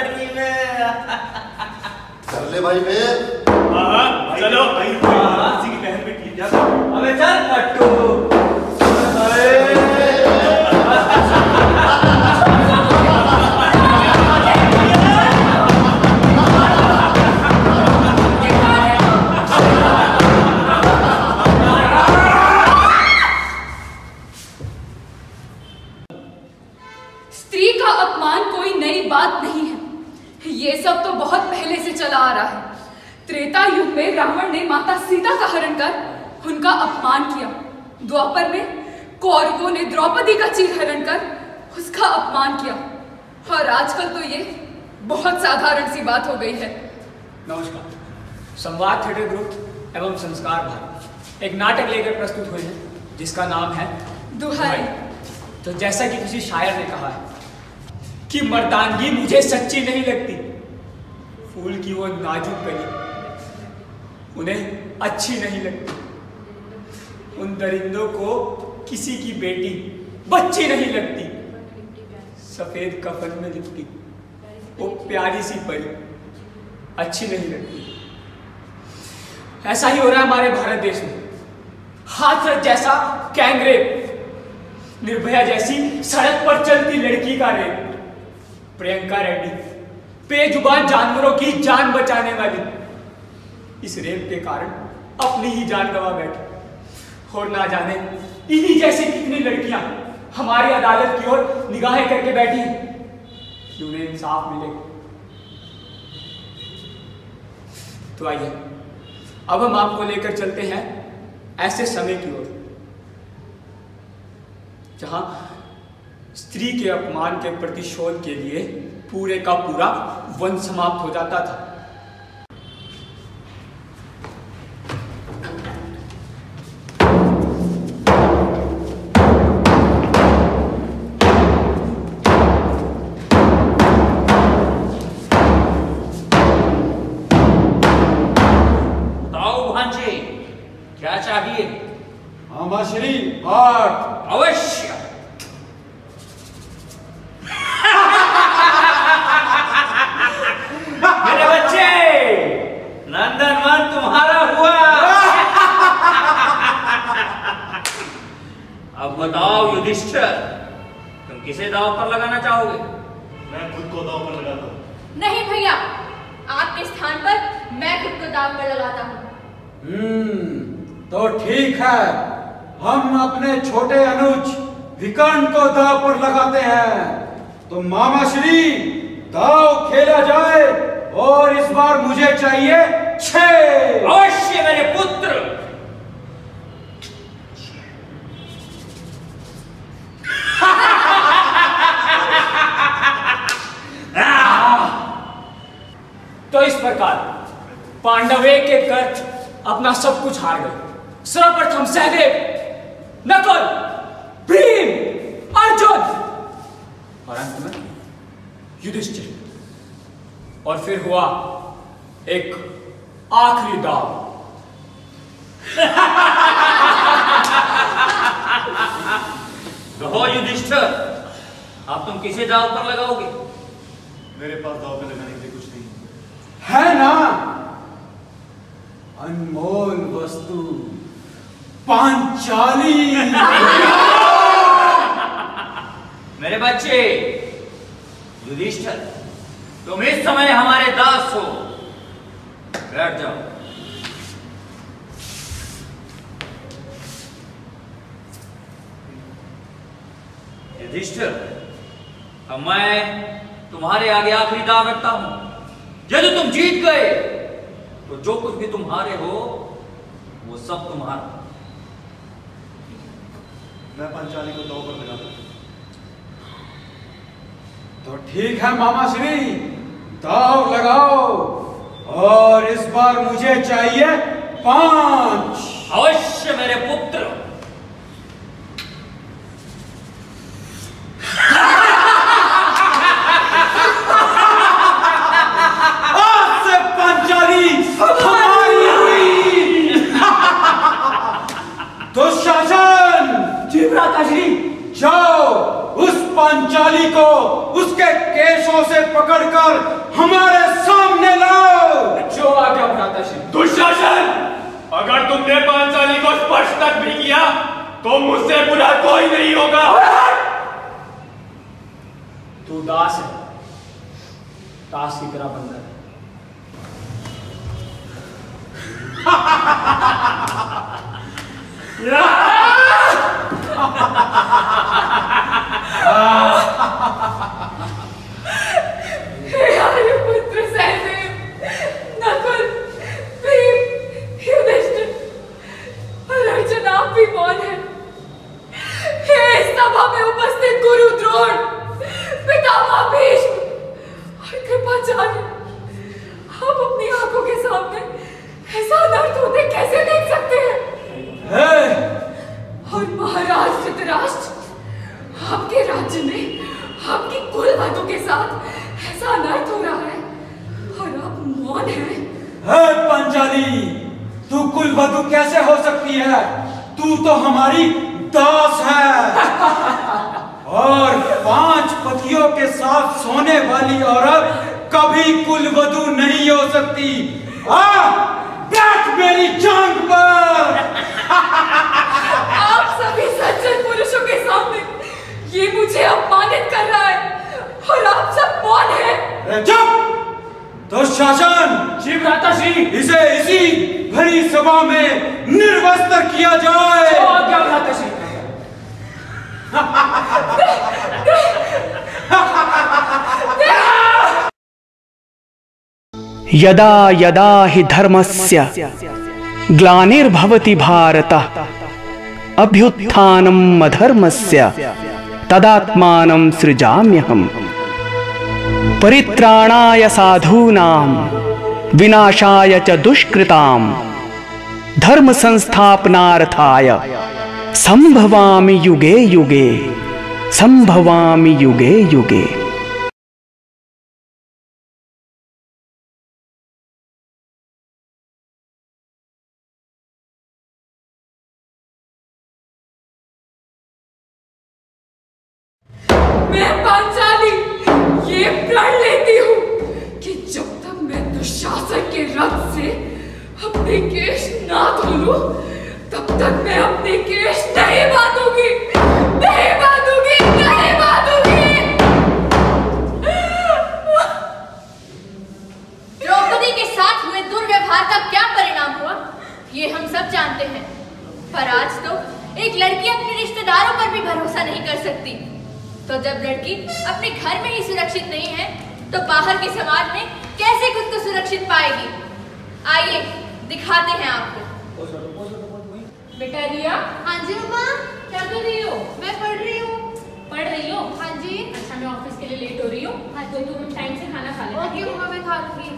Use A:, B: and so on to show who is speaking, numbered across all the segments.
A: लड़की में।
B: कर ले भाई मेल।
A: चलो किसी की बहन बेटी क्या? अबे चल फट्टू।
C: स्त्री का अपमान कोई नई बात नहीं है, ये सब तो बहुत पहले से चला आ रहा है। त्रेता युग में रावण ने माता सीता का हरण कर उनका अपमान किया। द्वापर में कौरवों ने द्रौपदी का चीरहरण कर उसका अपमान किया, और आजकल तो ये बहुत साधारण सी बात हो गई है।
D: नमस्कार, संवाद थिएटर ग्रुप एवं संस्कार भारत एक नाटक लेकर प्रस्तुत हुए हैं जिसका नाम है
C: दुहाई।
D: तो जैसा कि किसी शायर ने कहा है कि मर्दानगी मुझे सच्ची नहीं लगती, फूल की वो नाजुक कली उन्हें अच्छी नहीं लगती, उन दरिंदों को किसी की बेटी बच्ची नहीं लगती, सफेद कफन में लिपटी वो प्यारी सी परी अच्छी नहीं लगती। ऐसा ही हो रहा है हमारे भारत देश में। हाथरस जैसा गैंगरेप, निर्भया जैसी सड़क पर चलती लड़की का रेप, प्रियंका रेड्डी बेजुबान जानवरों की जान बचाने वाली इस रेप के कारण अपनी ही जान गंवा बैठी, और ना जाने इन्हीं जैसी कितनी लड़कियां हमारी अदालत की ओर निगाहें करके बैठी हैं कि उन्हें इंसाफ मिले। तो आइए अब हम आपको लेकर चलते हैं ऐसे समय की ओर जहां स्त्री के अपमान के प्रतिशोध के लिए पूरे का पूरा वन समाप्त हो जाता था।
A: क्या चाहिए?
E: मामाश्री आठ।
A: अवश्य। मेरे बच्चे, नंदनवन तुम्हारा हुआ। अब बताओ युधिष्ठिर, तुम किसे दांव पर लगाना चाहोगे?
B: मैं खुद को दांव पर लगाता हूँ।
F: नहीं भैया, आपके स्थान पर मैं खुद को दांव पर लगाता हूँ।
E: तो ठीक है, हम अपने छोटे अनुज विकर्ण को दांव पर लगाते हैं। तो मामाश्री दांव खेला जाए, और इस बार मुझे चाहिए 6।
A: अवश्य मेरे पुत्र।
D: तो इस प्रकार पांडव एक एक कर अपना सब कुछ हार गए। सर्वप्रथम सहदेव, नकुल, भीम, अर्जुन और अंत में युधिष्ठिर, और फिर हुआ एक आखिरी दाव।
A: कहो युधिष्ठिर, अब तुम किसे दांव पर लगाओगे?
B: मेरे पास दांव पे लगाने के लिए कुछ नहीं
E: है ना, अनमोल वस्तु पांचाली।
A: मेरे बच्चे, युधिष्ठिर, तुम इस समय हमारे दास हो। बैठ जाओ। युधिष्ठिर, अब मैं तुम्हारे आगे आखिरी दाव रखता हूं। यदि तुम जीत गए तो जो कुछ भी तुम्हारे हो वो सब तुम्हारा।
B: मैं पंचाली को दांव पर लगाता हूँ।
E: तो ठीक है मामाश्री, दांव लगाओ, और इस बार मुझे चाहिए 5।
A: अवश्य मेरे पुत्र।
E: आज से पंचाली हमारी हुई। दुशासन,
D: जीवराज जी,
E: जाओ उस पंचाली को उसके केशों से पकड़ पकड़कर हमारे सामने लाओ।
D: जो आज्ञा भ्राता श्री।
G: दुशासन, अगर तुमने पांचाली को स्पर्श तक भी किया तो मुझसे बुरा कोई नहीं होगा।
D: तू दास है, दास की तरह बंधर है।
C: पुत्र सहदेव, नकुल, भीम, युधिष्ठिर और अर्जुन आप भी मौन हैं। हे सभा में उपस्थित गुरु द्रोण, पितामह भीष्म और कृपाचार्य, आप अपनी आंखों के सामने ऐसा अनर्थ होते कैसे देख सकते हैं? और महाराज धृतराष्ट्र, आपके राज्य में आपकी कुलवधू के साथ ऐसा अनर्थ हो रहा है और आप मौन हैं।
E: पांचाली, तू कुलवधू कैसे हो सकती है? तू तो हमारी दास है। और 5 पतियों के साथ सोने वाली औरत कभी कुलवधू नहीं हो सकती। बैठ मेरी जांघ पर।
C: आप सभी सज्जन पुरुषों के सामने ये मुझे अपमानित कर रहा है और आप सब मौन हैं।
E: चुप! दुशासन,
D: श्री भ्राता श्री।
E: इसे इसी भरी सभा में निर्वस्त्र किया जाए।
D: जो आज्ञा भ्राता श्री।
H: यदा यदा हि धर्मस्य ग्लानिर्भवति भारत अभ्युत्थानम् अधर्मस्य तदात्मानं सृजाम्यहम् परित्राणाय साधूनां विनाशाय च दुष्कृतां धर्म संस्थापनार्थाय संभवामि युगे युगे, संभवामि युगे युगे।
C: मैं पांचाली ये प्रण लेती हूँ कि जब तक मैं दुशासन के रक्त से अपने केश ना धोलूं, तब तक मैं अपने केश नहीं बांधूंगी, नहीं बांधूंगी, नहीं बांधूंगी।
F: द्रौपदी के साथ हुए दुर्व्यवहार का क्या परिणाम हुआ, ये हम सब जानते हैं। पर आज तो एक लड़की अपने रिश्तेदारों पर भी भरोसा नहीं कर सकती। तो जब लड़की अपने घर में ही सुरक्षित नहीं है, तो बाहर के समाज में कैसे खुद को सुरक्षित पाएगी? आइए दिखाते हैं आपको।
C: बेटा रिया।
F: हाँ जी मम्मा।
C: क्या कर रही हो?
F: मैं पढ़ रही हूँ।
C: पढ़ रही हो?
F: हाँ जी।
C: अच्छा, मैं ऑफिस के लिए लेट हो रही हूँ। हाँ, तो तुम टाइम से खाना खा लेना।
F: ओके मम्मा, मैं खा लूंगी।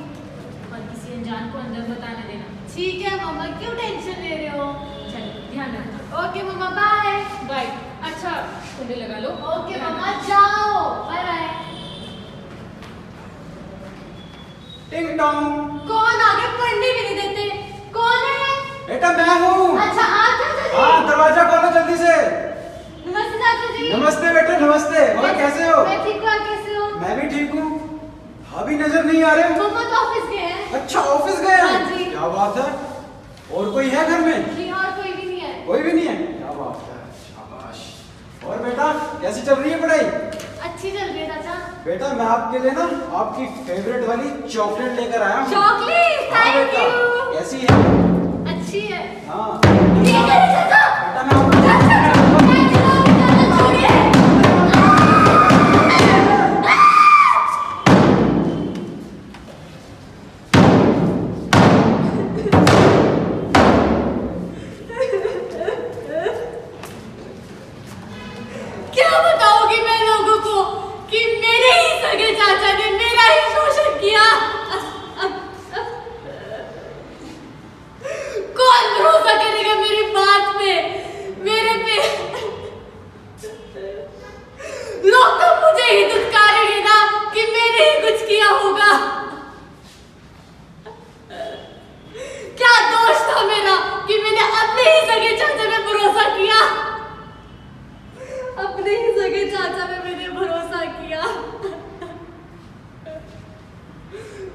C: और किसी अनजान को अंदर बताने देना।
F: ठीक है मम्मा, क्यों टेंशन ले रहे हो?
C: चलो, ध्यान रखना।
F: ओके मम्मा, बाय
C: बाय। अच्छा, कुंडे लगा लो।
F: ओके मम्मा, जाओ, बाय बाय।
E: टिंग टोंग।
F: कौन आगे पढ़ने भी नहीं देते? कौन है?
E: बेटा मैं हूँ।
F: अच्छा, आ चाचा जी।
E: हाँ, दरवाजा खोलो जल्दी से।
F: नमस्ते चाचा जी।
E: नमस्ते बेटे, नमस्ते। और कैसे हो?
F: मैं ठीक हूँ, आप कैसे हो?
E: मैं भी ठीक हूँ। भाभी नजर नहीं आ रहे।
F: मम्मा तो ऑफिस गए हैं।
E: अच्छा, ऑफिस गए हैं?
F: हाँ जी।
E: क्या बात है। और कोई है घर में?
F: जी हाँ, कोई भी नहीं है।
E: कोई भी नहीं है? क्या बात है, शाबाश। और बेटा कैसी चल रही है पढ़ाई?
F: अच्छी चल रही है चाचा।
E: बेटा मैं आपके लिए ना आपकी फेवरेट वाली चॉकलेट लेकर आया हूँ।
F: चॉकलेट,
E: हाँ
F: थैंक
E: बेटा,
F: यू।
E: कैसी है?
F: अच्छी है।
E: हाँ
F: ठीक है चाचा।
E: बेटा मैं आपको
F: क्या बताओगी मैं लोगों को कि मेरे ही सगे चाचा ने मेरा ही शोषण किया? कौन भरोसा करेगा मेरी बात पे, मेरे पे?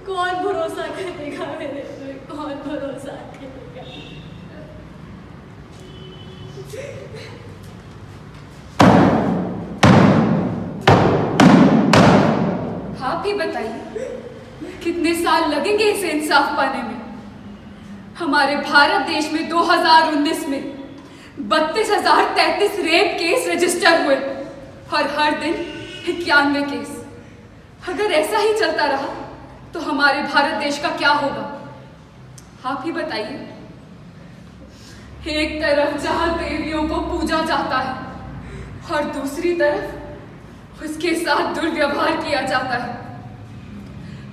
F: कौन भरोसा करेगा मेरे पे, कौन भरोसा करेगा?
C: आप ही बताइए कितने साल लगेंगे इसे इंसाफ पाने में? हमारे भारत देश में 2019 में 32,033 रेप केस रजिस्टर हुए और हर दिन 91 केस। अगर ऐसा ही चलता रहा तो हमारे भारत देश का क्या होगा? आप ही बताइए। एक तरफ जहां देवियों को पूजा जाता है और दूसरी तरफ उसके साथ दुर्व्यवहार किया जाता है।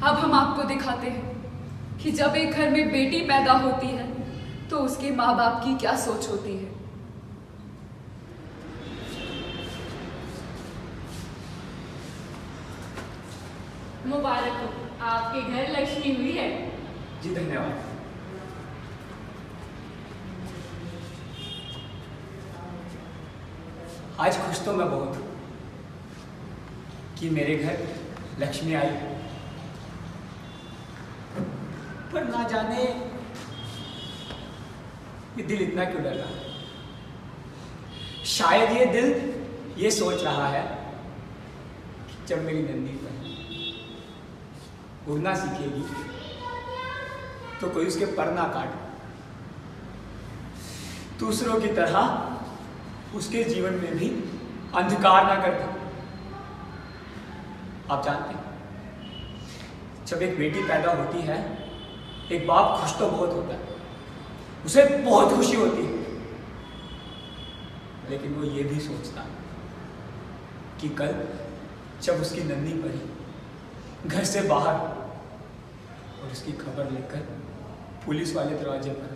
C: अब हम आपको दिखाते हैं कि जब एक घर में बेटी पैदा होती है तो उसके माँ बाप की क्या सोच होती है।
F: मुबारक हो, आपके घर लक्ष्मी हुई है।
D: जी धन्यवाद। आज खुश तो मैं बहुत हूं कि मेरे घर लक्ष्मी आई, पर ना जाने ये दिल इतना क्यों डर रहा है। शायद ये दिल ये सोच रहा है कि जब मेरी नंदी पर उड़ना सीखेगी तो कोई उसके पर ना काटे, दूसरों की तरह उसके जीवन में भी अंधकार ना कर दे। आप जानते हैं, जब एक बेटी पैदा होती है एक बाप खुश तो बहुत होता है, उसे बहुत खुशी होती है, लेकिन वो ये भी सोचता है कि कल जब उसकी नन्ही परी घर से बाहर और उसकी खबर लेकर पुलिस वाले दरवाजे पर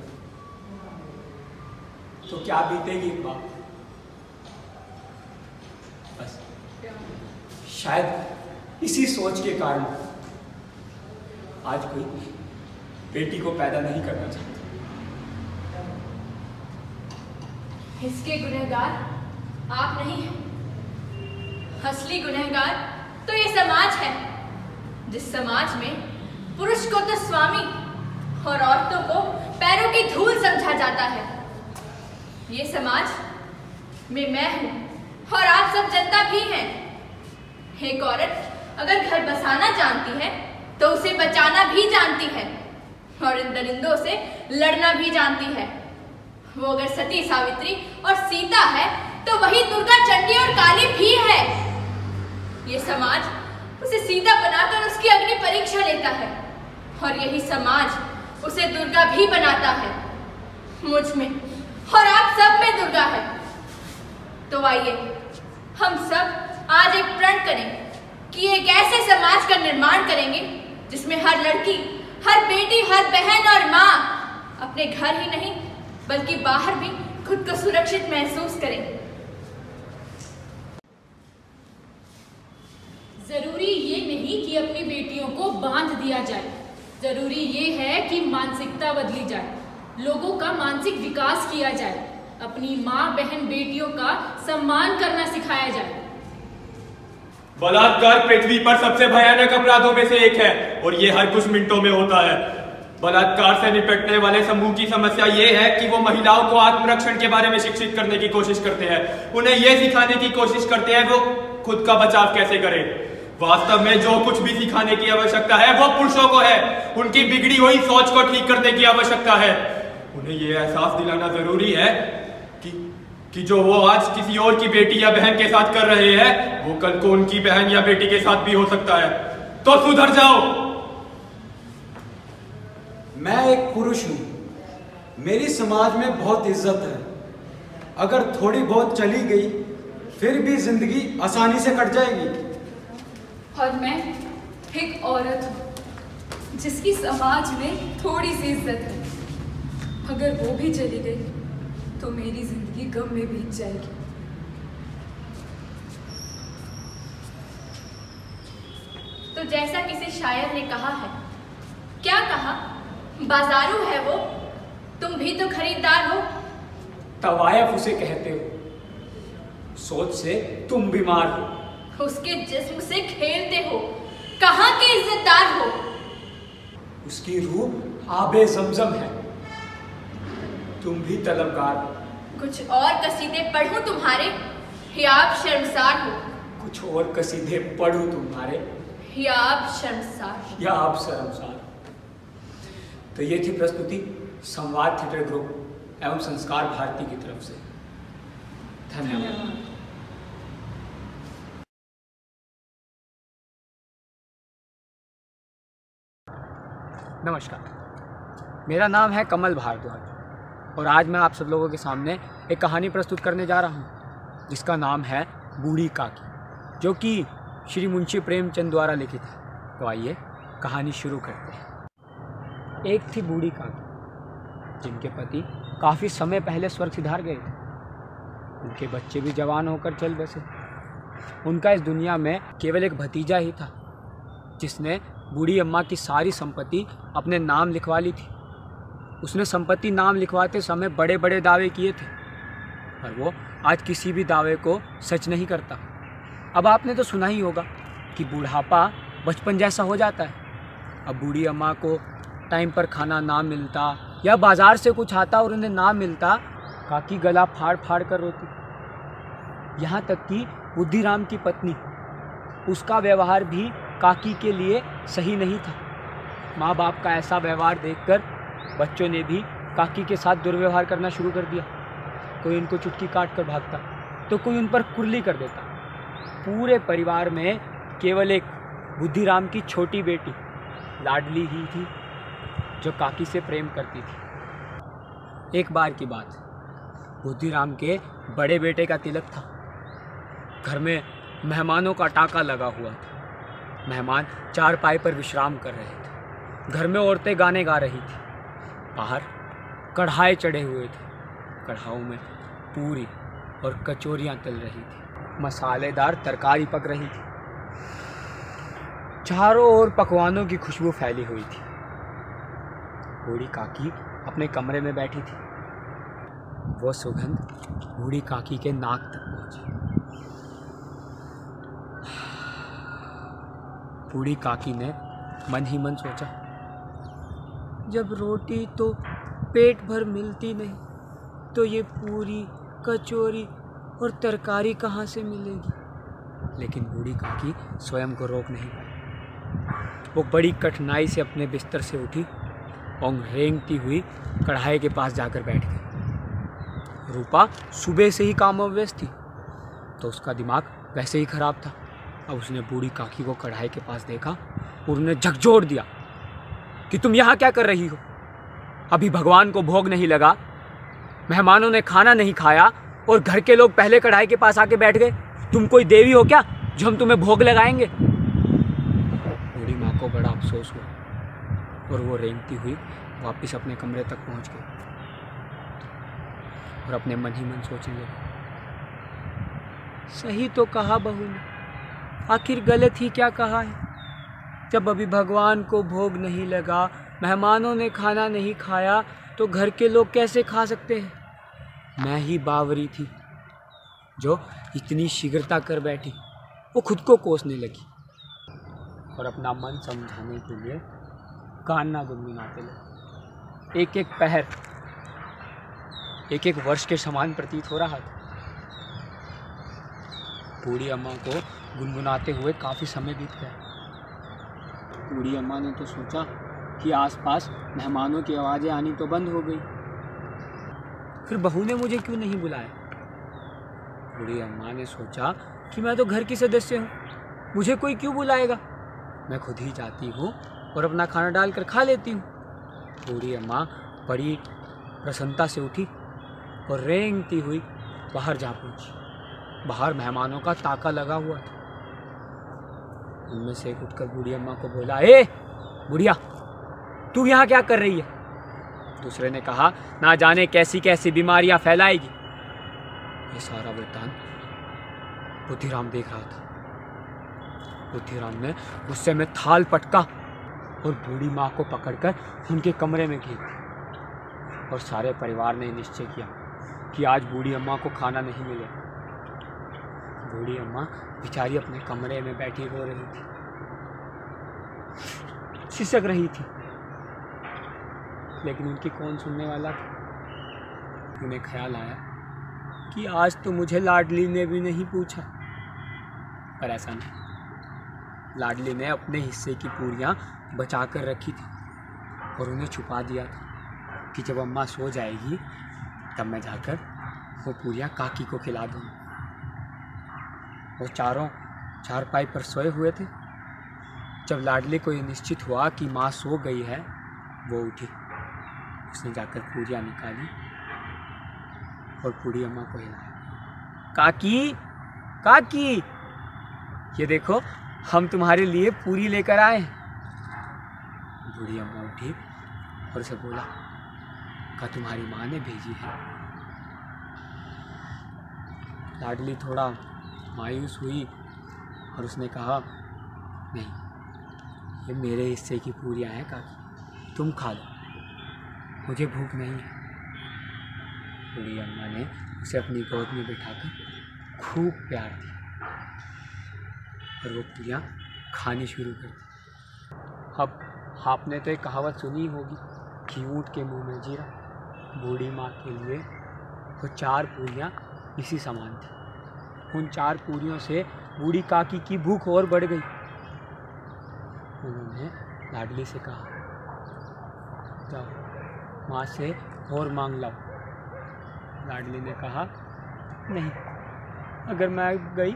D: तो क्या बीतेगी एक बाप। बस शायद इसी सोच के कारण आज कोई बेटी को पैदा नहीं करना चाहता।
F: इसके गुनहगार आप नहीं हैं, असली गुनहगार तो ये समाज है, जिस समाज में पुरुष को तो स्वामी और औरतों को पैरों की धूल समझा जाता है। ये समाज में मैं हूं और आप सब जनता भी हैं। एक औरत अगर घर बसाना जानती है तो उसे बचाना भी जानती है और इन दरिंदों से लड़ना भी जानती है। वो अगर सती सावित्री और सीता है तो वही दुर्गा, चंडी और काली भी है। ये समाज उसे सीता बनाकर उसकी अग्नि परीक्षा लेता है और यही समाज उसे दुर्गा भी बनाता है। मुझ में और आप सब में दुर्गा है। तो आइए हम सब आज एक प्रण करें कि एक ऐसे समाज का निर्माण करेंगे जिसमें हर लड़की, हर बेटी, हर बहन और माँ अपने घर ही नहीं बल्कि बाहर भी खुद को सुरक्षित महसूस करें।
I: जरूरी ये नहीं कि अपनी बेटियों को बांध दिया जाए, जरूरी ये है कि मानसिकता बदली जाए, लोगों का मानसिक विकास किया जाए, अपनी माँ बहन बेटियों का सम्मान करना सिखाया जाए।
G: बलात्कार पृथ्वी पर सबसे भयानक अपराधों में से एक है और ये हर कुछ मिनटों में होता है। बलात्कार से निपटने वाले समूह की समस्या ये है कि वो महिलाओं को आत्मरक्षण के बारे में शिक्षित करने की कोशिश करते हैं, उन्हें ये सिखाने की कोशिश करते हैं वो खुद का बचाव कैसे करें। वास्तव में जो कुछ भी सिखाने की आवश्यकता है वो पुरुषों को है, उनकी बिगड़ी हुई सोच को ठीक करने की आवश्यकता है। उन्हें ये एहसास दिलाना जरूरी है कि जो वो आज किसी और की बेटी या बहन के साथ कर रहे हैं वो कल को उनकी बहन या बेटी के साथ भी हो सकता है। तो सुधर जाओ।
E: मैं एक पुरुष हूं, मेरी समाज में बहुत इज्जत है, अगर थोड़ी बहुत चली गई फिर भी जिंदगी आसानी से कट जाएगी।
C: और मैं एक औरत हूँ जिसकी समाज में थोड़ी सी इज्जत है, अगर वो भी चली गई तो मेरी जिंदगी गम में बीत जाएगी।
F: तो जैसा किसी शायर ने कहा है, क्या कहा, बाजारू है वो, तुम भी तो खरीदार हो।
D: तवायफ उसे कहते हो, सोच से तुम बीमार हो,
F: उसके जिस्म से खेलते हो, कहाँ के इज्जतदार हो।
D: उसकी रूह आबे ज़मज़म है। तुम भी तलबगार,
F: कुछ और कसीदे पढ़ूं तुम्हारे, या आप शर्मसार हो?
D: कुछ और कसीदे पढ़ूं तुम्हारे,
F: या आप शर्मसार?
D: या आप शर्मसार। तो ये थी प्रस्तुति संवाद थिएटर ग्रुप एवं संस्कार भारती की तरफ से। धन्यवाद।
H: नमस्कार, मेरा नाम है कमल भारद्वाज और आज मैं आप सब लोगों के सामने एक कहानी प्रस्तुत करने जा रहा हूँ जिसका नाम है बूढ़ी काकी, जो कि श्री मुंशी प्रेमचंद द्वारा लिखित है। तो आइए कहानी शुरू करते हैं। एक थी बूढ़ी काकी जिनके पति काफ़ी समय पहले स्वर्ग सिधार गए थे। उनके बच्चे भी जवान होकर चल बसे। उनका इस दुनिया में केवल एक भतीजा ही था जिसने बूढ़ी अम्मा की सारी संपत्ति अपने नाम लिखवा ली थी। उसने संपत्ति नाम लिखवाते समय बड़े बड़े दावे किए थे, पर वो आज किसी भी दावे को सच नहीं करता। अब आपने तो सुना ही होगा कि बुढ़ापा बचपन जैसा हो जाता है। अब बूढ़ी अम्मा को टाइम पर खाना ना मिलता या बाज़ार से कुछ आता और उन्हें ना मिलता, काकी गला फाड़ फाड़ कर रोती। यहाँ तक कि बुद्धिराम की पत्नी, उसका व्यवहार भी काकी के लिए सही नहीं था। माँ बाप का ऐसा व्यवहार देखकर बच्चों ने भी काकी के साथ दुर्व्यवहार करना शुरू कर दिया। कोई उनको चुटकी काट कर भागता तो कोई उन पर कुर्ली कर देता। पूरे परिवार में केवल एक बुद्धिराम की छोटी बेटी लाडली ही थी जो काकी से प्रेम करती थी। एक बार की बात, बुद्धिराम के बड़े बेटे का तिलक था। घर में मेहमानों का टाका लगा हुआ था। मेहमान चारपाई पर विश्राम कर रहे थे। घर में औरतें गाने गा रही थी। बाहर कढ़ाई चढ़े हुए थे। कढ़ाओं में पूरी और कचौरियाँ तल रही थी। मसालेदार तरकारी पक रही थी। चारों ओर पकवानों की खुशबू फैली हुई थी। बूढ़ी काकी अपने कमरे में बैठी थी। वो सुगंध बूढ़ी काकी के नाक तक पहुंची। बूढ़ी काकी ने मन ही मन सोचा, जब रोटी तो पेट भर मिलती नहीं तो ये पूरी, कचौरी और तरकारी कहाँ से मिलेगी। लेकिन बूढ़ी काकी स्वयं को रोक नहीं पाई। वो बड़ी कठिनाई से अपने बिस्तर से उठी और रेंगती हुई कढ़ाई के पास जाकर बैठ गई। रूपा सुबह से ही काम में व्यस्त थी तो उसका दिमाग वैसे ही खराब था। अब उसने बूढ़ी काकी को कढ़ाई के पास देखा और उन्हें झकझोर दिया कि तुम यहाँ क्या कर रही हो? अभी भगवान को भोग नहीं लगा, मेहमानों ने खाना नहीं खाया और घर के लोग पहले कढ़ाई के पास आके बैठ गए। तुम कोई देवी हो क्या जो हम तुम्हें भोग लगाएंगे? बूढ़ी माँ को बड़ा अफसोस हुआ और वो रेंगती हुई वापस अपने कमरे तक पहुँच गई और अपने मन ही मन सोचने लगी, सही तो कहा बहू ने, आखिर गलत ही क्या कहा है। जब अभी भगवान को भोग नहीं लगा, मेहमानों ने खाना नहीं खाया तो घर के लोग कैसे खा सकते हैं। मैं ही बावरी थी जो इतनी शीघ्रता कर बैठी। वो खुद को कोसने लगी और अपना मन समझाने के लिए गाना गुनगुनाते लगे। एक एक पहर एक एक वर्ष के समान प्रतीत हो रहा था। बूढ़ी अम्मा को गुनगुनाते हुए काफ़ी समय बीत गया। बूढ़ी अम्मा ने तो सोचा कि आसपास मेहमानों की आवाज़ें आनी तो बंद हो गई, फिर बहू ने मुझे क्यों नहीं बुलाया। बूढ़ी अम्मा ने सोचा कि मैं तो घर की सदस्य हूँ, मुझे कोई क्यों बुलाएगा, मैं खुद ही जाती हूँ और अपना खाना डालकर खा लेती हूँ। बूढ़ी अम्मा बड़ी प्रसन्नता से उठी और रेंगती हुई बाहर जा पहुँची। बाहर मेहमानों का ताका लगा हुआ था। उनमें से एक उठकर बूढ़ी अम्मा को बोला, ए बुढ़िया, तू यहाँ क्या कर रही है? दूसरे ने कहा, ना जाने कैसी कैसी बीमारियां फैलाएगी। ये सारा वृत्तांत बुद्धिराम देख रहा था। बुद्धिराम ने गुस्से में थाल पटका और बूढ़ी माँ को पकड़कर उनके कमरे में घीर दिया और सारे परिवार ने निश्चय किया कि आज बूढ़ी अम्मा को खाना नहीं मिलेगा। बूढ़ी अम्मा बेचारी अपने कमरे में बैठी रो रही थी, सिसक रही थी लेकिन उनकी कौन सुनने वाला था। उन्हें ख्याल आया कि आज तो मुझे लाडली ने भी नहीं पूछा, पर ऐसा नहीं। लाडली ने अपने हिस्से की पूरियां बचा कर रखी थी और उन्हें छुपा दिया था कि जब अम्मा सो जाएगी तब मैं जाकर वो पूरियां काकी को खिला दूँगा। वो चारों चारपाई पर सोए हुए थे। जब लाडली को ये निश्चित हुआ कि माँ सो गई है, वो उठी। उसने जाकर पूरियां निकाली और बूढ़ी अम्मा को हिलाया। काकी, काकी, ये देखो हम तुम्हारे लिए पूरी लेकर आए हैं। बूढ़ी अम्मा उठी और उसे बोला, क्या तुम्हारी माँ ने भेजी है? लाडली थोड़ा मायूस हुई और उसने कहा, नहीं, ये मेरे हिस्से की पूरियां हैं काकी, तुम खा लो, मुझे भूख नहीं है। बूढ़ी अम्मा ने उसे अपनी गोद में बिठाकर खूब प्यार दिया और वो पूरियां खानी शुरू कर दी। अब आपने तो एक कहावत सुनी होगी कि ऊँट के मुंह में जीरा। बूढ़ी माँ के लिए वो 4 पूरियां इसी समान थी। उन 4 पूरियों से बूढ़ी काकी की भूख और बढ़ गई। उन्होंने लाडली से कहा, जाओ माँ से और मांग लाओ। लाडली ने कहा, नहीं, अगर मैं गई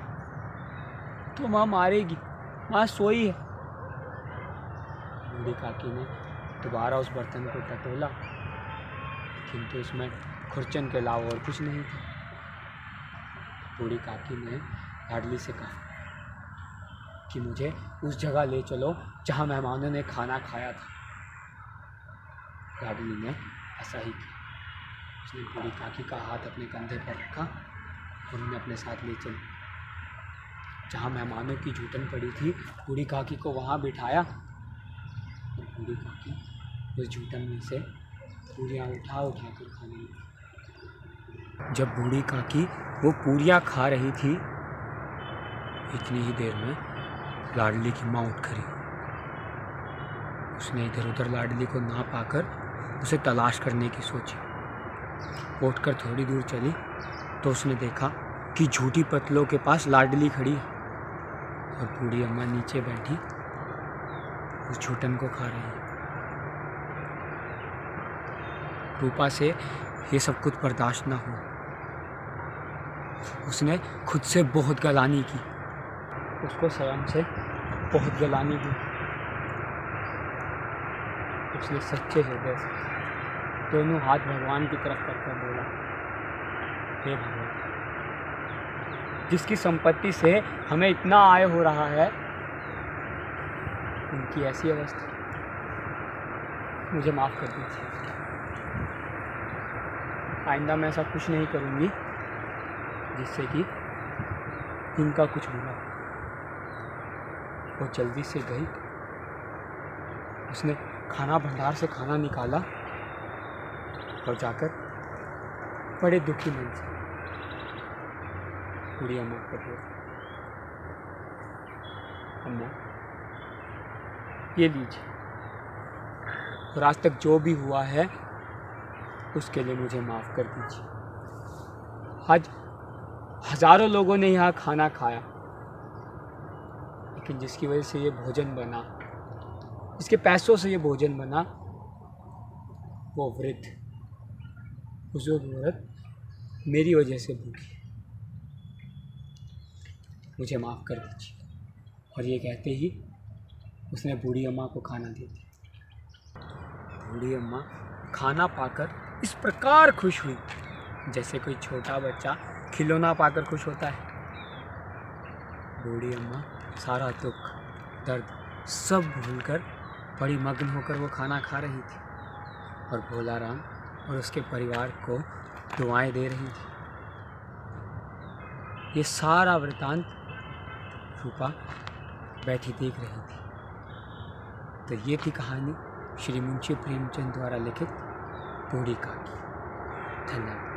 H: तो माँ मारेगी, माँ सोई है। बूढ़ी काकी ने दोबारा उस बर्तन को टटोला, किंतु उसमें खुरचन के अलावा और कुछ नहीं था। बूढ़ी काकी ने लाडली से कहा कि मुझे उस जगह ले चलो जहाँ मेहमानों ने खाना खाया था। लाडली ने ऐसा ही किया। उसने बूढ़ी काकी का हाथ अपने कंधे पर रखा और उन्हें अपने साथ ले चली। जहाँ मेहमानों की जूठन पड़ी थी, बूढ़ी काकी को वहाँ बिठाया और बूढ़ी काकी उस जूठन में से पूरियाँ उठा उठा कर खाने लगी। जब बूढ़ी काकी वो पूरियाँ खा रही थी, इतनी ही देर में लाडली की माँ उठ खड़ी। उसने इधर उधर लाडली को ना पाकर उसे तलाश करने की सोची। उठकर थोड़ी दूर चली तो उसने देखा कि झूठी पतलों के पास लाडली खड़ी है और बूढ़ी अम्मा नीचे बैठी उस झूठन को खा रही है। रूपा से ये सब कुछ बर्दाश्त ना हुआ। उसने खुद से बहुत गलानी की, उसको शर्म से बहुत गलानी की। उसने सच्चे हृदय से दोनों हाथ भगवान की तरफ करकर बोला, हे भगवान, जिसकी संपत्ति से हमें इतना आय हो रहा है, उनकी ऐसी अवस्था, मुझे माफ़ कर दीजिए। आइंदा मैं ऐसा कुछ नहीं करूँगी जिससे कि इनका कुछ बुरा। वो जल्दी से गई। उसने खाना भंडार से खाना निकाला और जाकर बड़े दुखी मन से बूढ़ी अम्मा को बोला, अम्मा ये लीजिए, और आज तक जो भी हुआ है उसके लिए मुझे माफ़ कर दीजिए। आज हज़ारों लोगों ने यहाँ खाना खाया, लेकिन जिसकी वजह से ये भोजन बना, जिसके पैसों से ये भोजन बना, वो वृद्ध बुजुर्ग औरत मेरी वजह से भूखी। मुझे माफ़ कर दीजिए। और ये कहते ही उसने बूढ़ी अम्मा को खाना दे दिया। बूढ़ी अम्मा खाना पाकर इस प्रकार खुश हुई जैसे कोई छोटा बच्चा खिलौना पाकर खुश होता है। बूढ़ी अम्मा सारा दुख दर्द सब भूलकर बड़ी मग्न होकर वो खाना खा रही थी और भोला राम और उसके परिवार को दुआएं दे रही थी। ये सारा वृतांत रूपा बैठी देख रही थी। तो ये थी कहानी श्री मुंशी प्रेमचंद द्वारा लिखित बूढ़ी काकी। धन्यवाद।